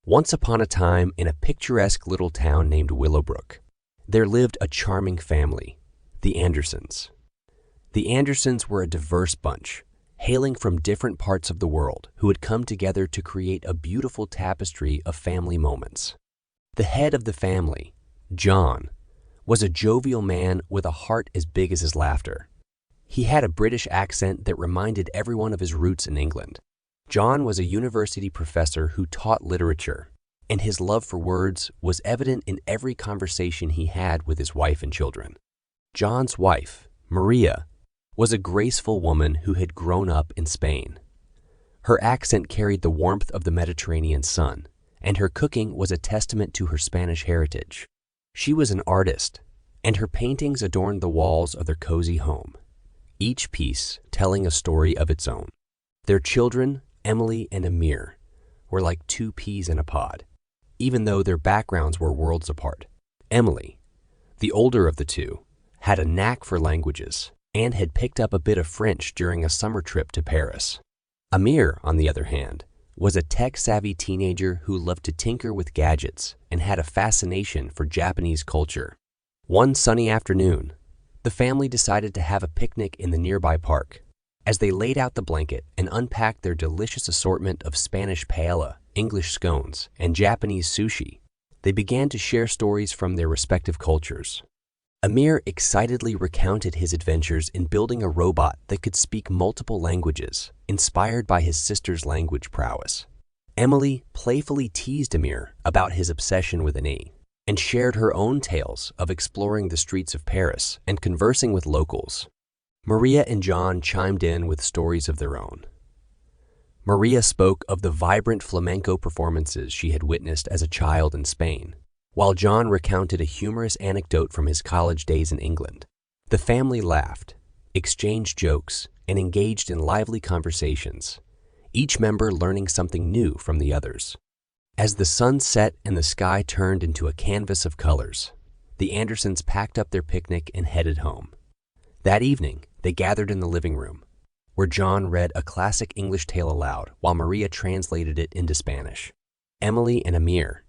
Once upon a time, in a picturesque little town named Willowbrook, there lived a charming family, the Andersons. The Andersons were a diverse bunch, hailing from different parts of the world, who had come together to create a beautiful tapestry of family moments. The head of the family, John, was a jovial man with a heart as big as his laughter. He had a British accent that reminded everyone of his roots in England. John was a university professor who taught literature, and his love for words was evident in every conversation he had with his wife and children. John's wife, Maria, was a graceful woman who had grown up in Spain. Her accent carried the warmth of the Mediterranean sun, and her cooking was a testament to her Spanish heritage. She was an artist, and her paintings adorned the walls of their cozy home, each piece telling a story of its own. Their children, Emily and Amir, were like two peas in a pod, even though their backgrounds were worlds apart. Emily, the older of the two, had a knack for languages and had picked up a bit of French during a summer trip to Paris. Amir, on the other hand, was a tech-savvy teenager who loved to tinker with gadgets and had a fascination for Japanese culture. One sunny afternoon, the family decided to have a picnic in the nearby park. As they laid out the blanket and unpacked their delicious assortment of Spanish paella, English scones, and Japanese sushi, they began to share stories from their respective cultures. Amir excitedly recounted his adventures in building a robot that could speak multiple languages, inspired by his sister's language prowess. Emily playfully teased Amir about his obsession with an E, and shared her own tales of exploring the streets of Paris and conversing with locals. Maria and John chimed in with stories of their own. Maria spoke of the vibrant flamenco performances she had witnessed as a child in Spain, while John recounted a humorous anecdote from his college days in England. The family laughed, exchanged jokes, and engaged in lively conversations, each member learning something new from the others. As the sun set and the sky turned into a canvas of colors, the Andersons packed up their picnic and headed home. That evening, they gathered in the living room, where John read a classic English tale aloud while Maria translated it into Spanish. Emily and Amir,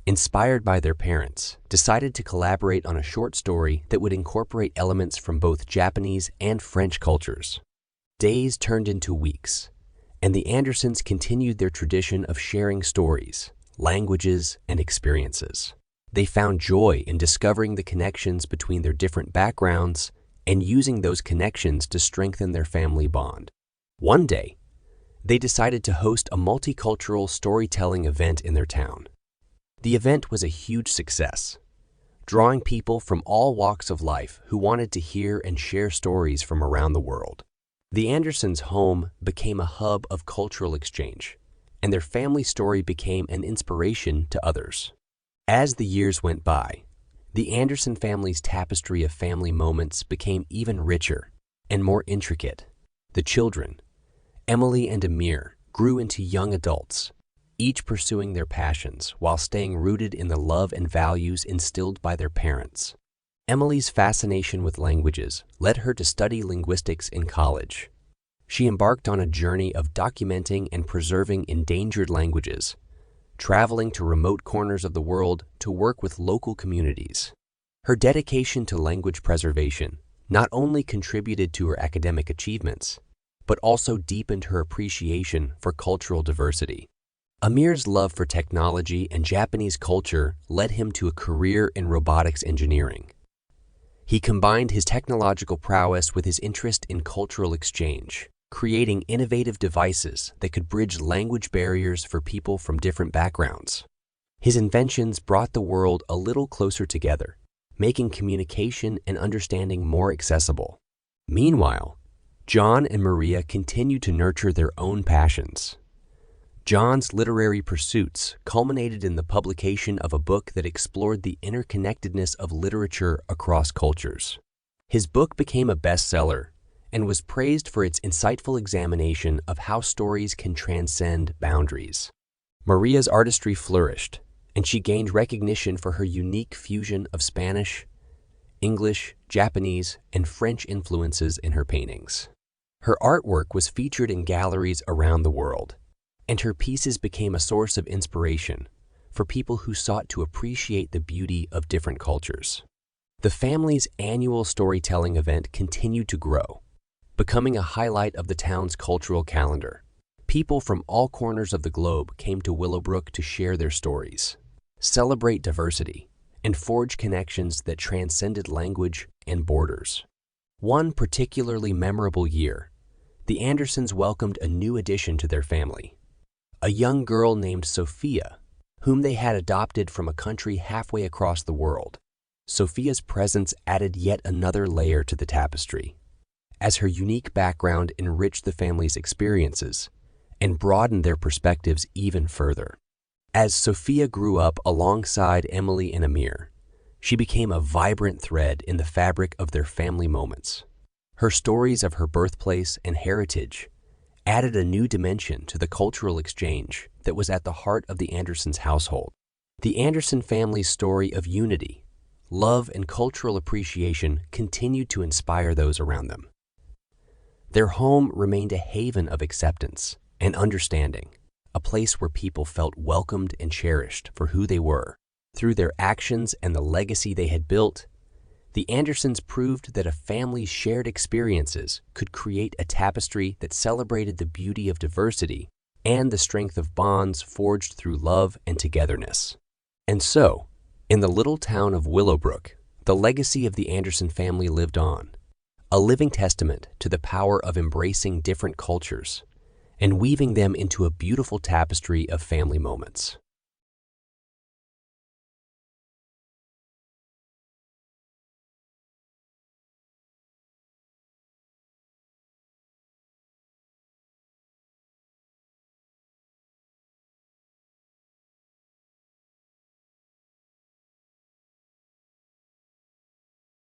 inspired by their parents, decided to collaborate on a short story that would incorporate elements from both Japanese and French cultures. Days turned into weeks, and the Andersons continued their tradition of sharing stories, languages, and experiences. They found joy in discovering the connections between their different backgrounds and using those connections to strengthen their family bond. One day, they decided to host a multicultural storytelling event in their town. The event was a huge success, drawing people from all walks of life who wanted to hear and share stories from around the world. The Andersons' home became a hub of cultural exchange, and their family story became an inspiration to others. As the years went by, the Anderson family's tapestry of family moments became even richer and more intricate. The children, Emily and Amir, grew into young adults, each pursuing their passions while staying rooted in the love and values instilled by their parents. Emily's fascination with languages led her to study linguistics in college. She embarked on a journey of documenting and preserving endangered languages, traveling to remote corners of the world to work with local communities. Her dedication to language preservation not only contributed to her academic achievements, but also deepened her appreciation for cultural diversity. Amir's love for technology and Japanese culture led him to a career in robotics engineering. He combined his technological prowess with his interest in cultural exchange, creating innovative devices that could bridge language barriers for people from different backgrounds. His inventions brought the world a little closer together, making communication and understanding more accessible. Meanwhile, John and Maria continued to nurture their own passions. John's literary pursuits culminated in the publication of a book that explored the interconnectedness of literature across cultures. His book became a bestseller and was praised for its insightful examination of how stories can transcend boundaries. Maria's artistry flourished, and she gained recognition for her unique fusion of Spanish, English, Japanese, and French influences in her paintings. Her artwork was featured in galleries around the world, and her pieces became a source of inspiration for people who sought to appreciate the beauty of different cultures. The family's annual storytelling event continued to grow, becoming a highlight of the town's cultural calendar. People from all corners of the globe came to Willowbrook to share their stories, celebrate diversity, and forge connections that transcended language and borders. One particularly memorable year, the Andersons welcomed a new addition to their family, a young girl named Sophia, whom they had adopted from a country halfway across the world. Sophia's presence added yet another layer to the tapestry, as her unique background enriched the family's experiences and broadened their perspectives even further. As Sophia grew up alongside Emily and Amir, she became a vibrant thread in the fabric of their family moments. Her stories of her birthplace and heritage added a new dimension to the cultural exchange that was at the heart of the Andersons' household. The Anderson family's story of unity, love, and cultural appreciation continued to inspire those around them. Their home remained a haven of acceptance and understanding, a place where people felt welcomed and cherished for who they were. Through their actions and the legacy they had built, the Andersons proved that a family's shared experiences could create a tapestry that celebrated the beauty of diversity and the strength of bonds forged through love and togetherness. And so, in the little town of Willowbrook, the legacy of the Anderson family lived on, a living testament to the power of embracing different cultures and weaving them into a beautiful tapestry of family moments.